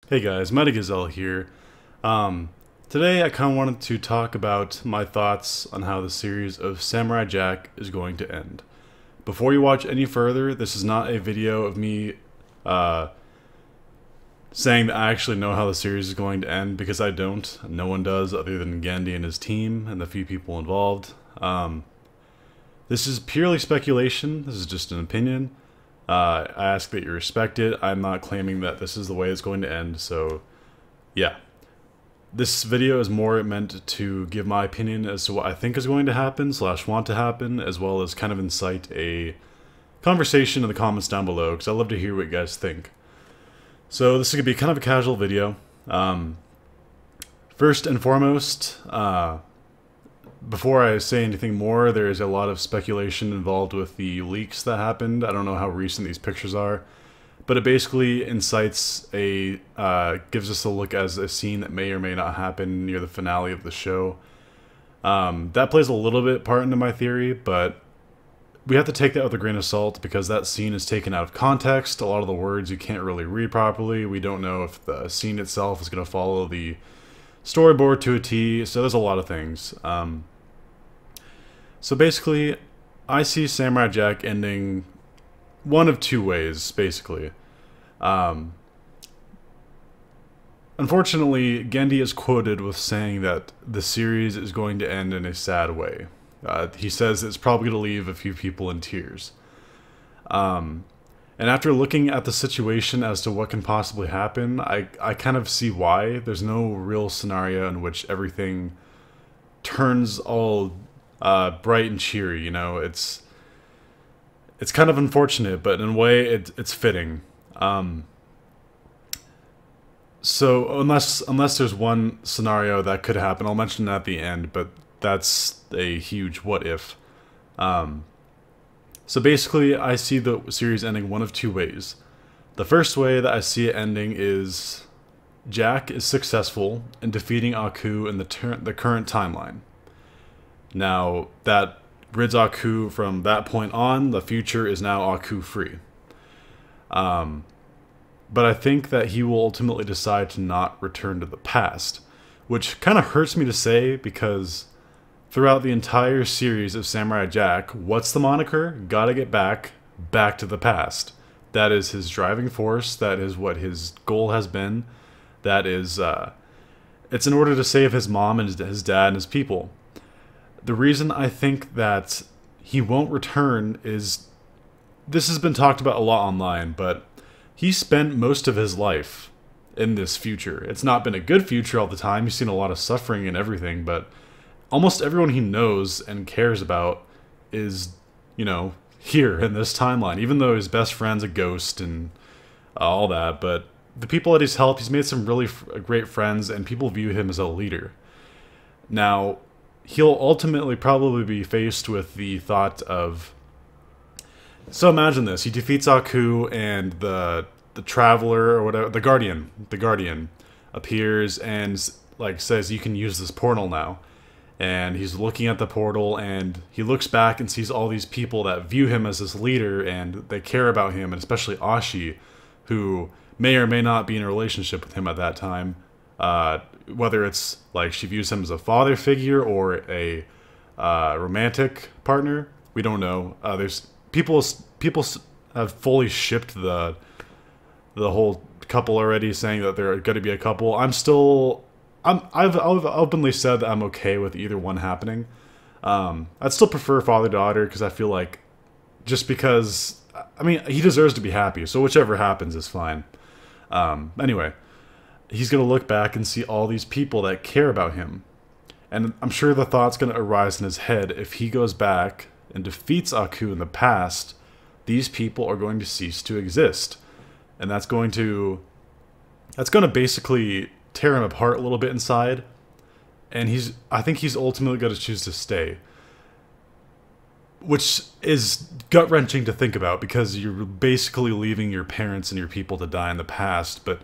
Hey guys, Metagazelle here. Today I kind of wanted to talk about my thoughts on how the series of Samurai Jack is going to end. Before you watch any further, this is not a video of me saying that I actually know how the series is going to end, because I don't. No one does other than Gandhi and his team and the few people involved. This is purely speculation. This is just an opinion. I ask that you respect it. I'm not claiming that this is the way it's going to end, so yeah. This video is more meant to give my opinion as to what I think is going to happen / want to happen, as well as kind of incite a conversation in the comments down below, because I love to hear what you guys think. So this is going to be kind of a casual video. First and foremost, before I say anything more, there's a lot of speculation involved with the leaks that happened. I don't know how recent these pictures are, but it basically incites gives us a look as a scene that may or may not happen near the finale of the show. That plays a little bit part into my theory, but we have to take that with a grain of salt, because that scene is taken out of context. A lot of the words you can't really read properly. We don't know if the scene itself is going to follow the storyboard to a T, so there's a lot of things. So basically, I see Samurai Jack ending one of two ways, basically. Unfortunately, Gandhi is quoted with saying that the series is going to end in a sad way. He says it's probably going to leave a few people in tears. And after looking at the situation as to what can possibly happen, I kind of see why. There's no real scenario in which everything turns all bright and cheery, you know. It's kind of unfortunate, but in a way it's fitting. So unless there's one scenario that could happen, I'll mention that at the end, but that's a huge what if. So basically, I see the series ending one of two ways. The first way that I see it ending is Jack is successful in defeating Aku in the current timeline. Now, that rids Aku from that point on. The future is now Aku free. But I think that he will ultimately decide to not return to the past, which kind of hurts me to say, because throughout the entire series of Samurai Jack, what's the moniker? Gotta get back to the past. That is his driving force. That is what his goal has been. That is, it's in order to save his mom and his dad and his people. The reason I think that he won't return is, this has been talked about a lot online, but he spent most of his life in this future. It's not been a good future all the time. He's seen a lot of suffering and everything, but almost everyone he knows and cares about is, you know, here in this timeline, even though his best friend's a ghost and all that. But the people that he's helped, he's made some really great friends, and people view him as a leader. Now, he'll ultimately probably be faced with the thought of... So imagine this: he defeats Aku, and the Traveler, or whatever, the Guardian appears and like says, you can use this portal now. And he's looking at the portal, and he looks back and sees all these people that view him as this leader, and they care about him, and especially Ashi, who may or may not be in a relationship with him at that time. Whether it's like she views him as a father figure or a romantic partner, we don't know. There's people have fully shipped the whole couple already, saying that they're going to be a couple. I've openly said that I'm okay with either one happening. I'd still prefer father-daughter, because I feel like, just because, I mean, he deserves to be happy, so whichever happens is fine. Anyway, he's going to look back and see all these people that care about him. And I'm sure the thought's going to arise in his head: if he goes back and defeats Aku in the past, these people are going to cease to exist. And that's going to basically tear him apart a little bit inside. And I think he's ultimately going to choose to stay. Which is gut-wrenching to think about, because you're basically leaving your parents and your people to die in the past. But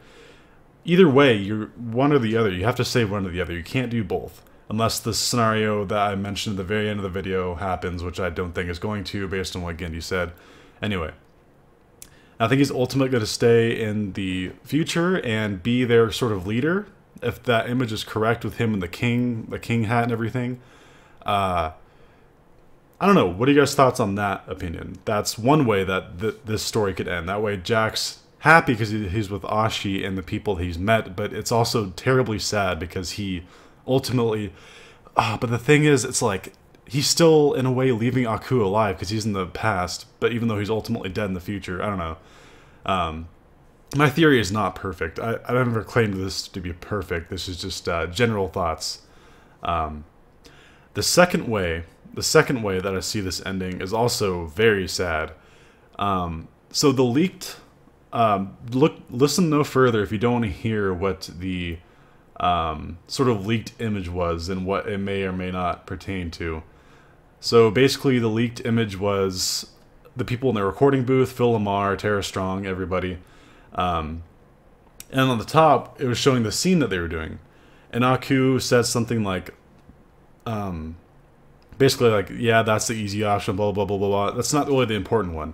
either way, you're one or the other. You have to say one or the other. You can't do both. Unless the scenario that I mentioned at the very end of the video happens, which I don't think is going to, based on what Gandhi said. Anyway, I think he's ultimately going to stay in the future and be their sort of leader, if that image is correct with him and the king hat and everything. I don't know. What are you guys' thoughts on that opinion? That's one way that this story could end. That way Jack's happy because he's with Ashi and the people that he's met, but it's also terribly sad because he ultimately... but the thing is, it's like, he's still, in a way, leaving Aku alive because he's in the past, but even though he's ultimately dead in the future, I don't know. My theory is not perfect. I never claimed this to be perfect. This is just general thoughts. The second way that I see this ending is also very sad. So the leaked... listen no further if you don't want to hear what the sort of leaked image was and what it may or may not pertain to. So basically the leaked image was the people in the recording booth, Phil Lamar, Tara Strong, everybody. And on the top, it was showing the scene that they were doing. And Aku said something like, basically like, yeah, that's the easy option, blah, blah, blah, blah, blah. That's not really the important one.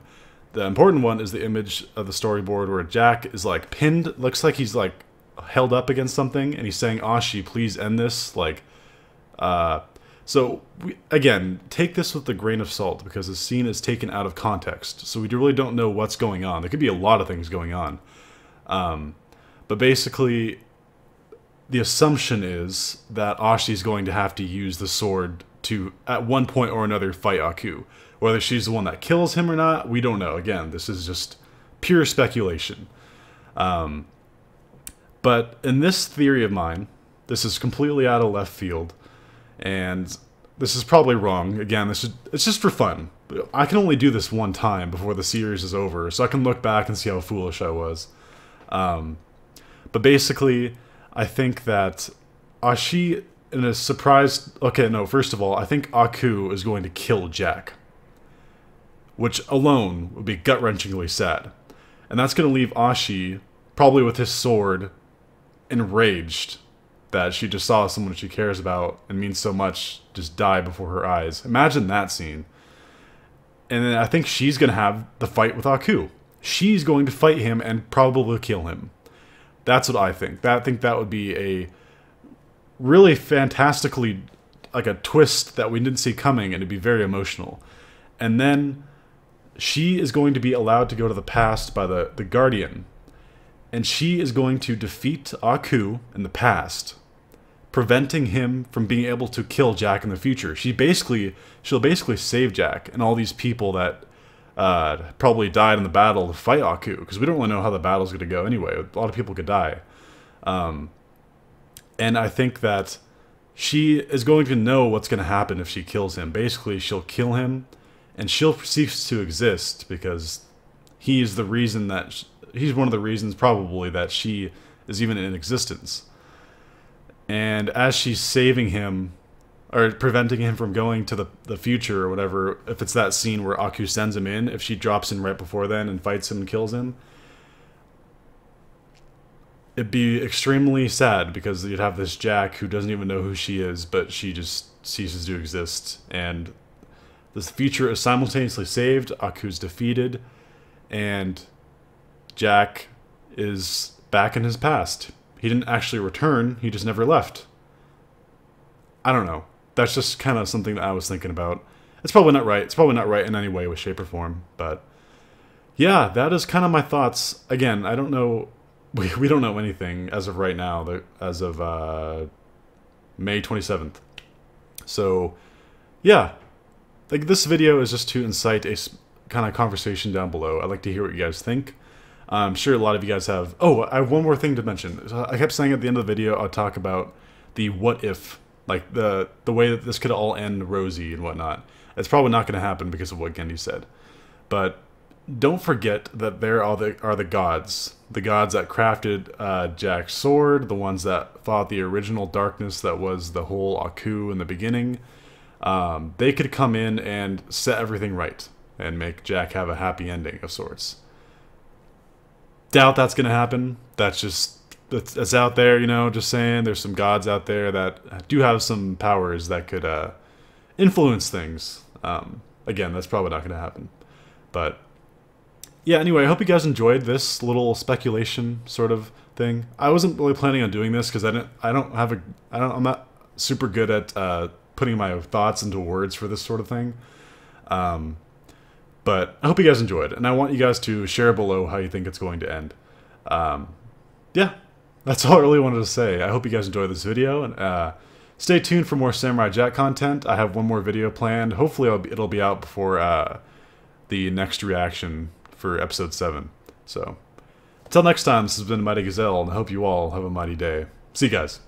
The important one is the image of the storyboard where Jack is like pinned, looks like he's like held up against something, and he's saying, Ashi, please end this. Like, so, again, take this with a grain of salt, because the scene is taken out of context, so we really don't know what's going on. There could be a lot of things going on. But basically, the assumption is that Ashi's going to have to use the sword to, at one point or another, fight Aku. Whether she's the one that kills him or not, we don't know. Again, this is just pure speculation. But in this theory of mine, this is completely out of left field. And this is probably wrong. Again, it's just for fun. I can only do this one time before the series is over, so I can look back and see how foolish I was. But basically, I think that Ashi, in a surprise... Okay, no, first of all, I think Aku is going to kill Jack, which alone would be gut-wrenchingly sad. And that's going to leave Ashi, probably with his sword, enraged that she just saw someone she cares about and means so much just die before her eyes. Imagine that scene. And then I think she's going to have the fight with Aku. She's going to fight him and probably kill him. That's what I think. I think that would be a really fantastically, like a twist that we didn't see coming, and it'd be very emotional. And then she is going to be allowed to go to the past by the Guardian. And she is going to defeat Aku in the past, preventing him from being able to kill Jack in the future. She'll basically save Jack and all these people that probably died in the battle to fight Aku, because we don't really know how the battle's going to go anyway. A lot of people could die. And I think that she is going to know what's going to happen if she kills him. Basically, she'll kill him, and she'll cease to exist, because he's the reason that... He's one of the reasons, probably, that she is even in existence. And as she's saving him, or preventing him from going to the future or whatever, if it's that scene where Aku sends him in, if she drops in right before then and fights him and kills him, it'd be extremely sad, because you'd have this Jack who doesn't even know who she is, but she just ceases to exist. And this future is simultaneously saved, Aku's defeated, and Jack is back in his past. He didn't actually return, he just never left. I don't know. That's just kind of something that I was thinking about. It's probably not right. It's probably not right in any way, with shape, or form. But yeah, that is kind of my thoughts. Again, I don't know. We don't know anything as of right now, as of May 27th. So yeah, like, this video is just to incite a kind of conversation down below. I'd like to hear what you guys think. I'm sure a lot of you guys have... Oh, I have one more thing to mention. I kept saying at the end of the video I'll talk about the what if, like the way that this could all end rosy and whatnot. It's probably not going to happen because of what Genndy said. But don't forget that there are the gods. The gods that crafted Jack's sword, the ones that fought the original darkness that was the whole Aku in the beginning. They could come in and set everything right and make Jack have a happy ending of sorts. Doubt that's gonna happen. That's just, it's out there, you know, just saying. There's some gods out there that do have some powers that could influence things. Again, that's probably not gonna happen. But yeah, anyway, I hope you guys enjoyed this little speculation sort of thing. I wasn't really planning on doing this because I'm not super good at putting my thoughts into words for this sort of thing. But I hope you guys enjoyed, and I want you guys to share below how you think it's going to end. Yeah, that's all I really wanted to say. I hope you guys enjoyed this video, and stay tuned for more Samurai Jack content. I have one more video planned. Hopefully it'll be out before the next reaction for episode 7. So, until next time, this has been Mighty Gazelle, and I hope you all have a mighty day. See you guys.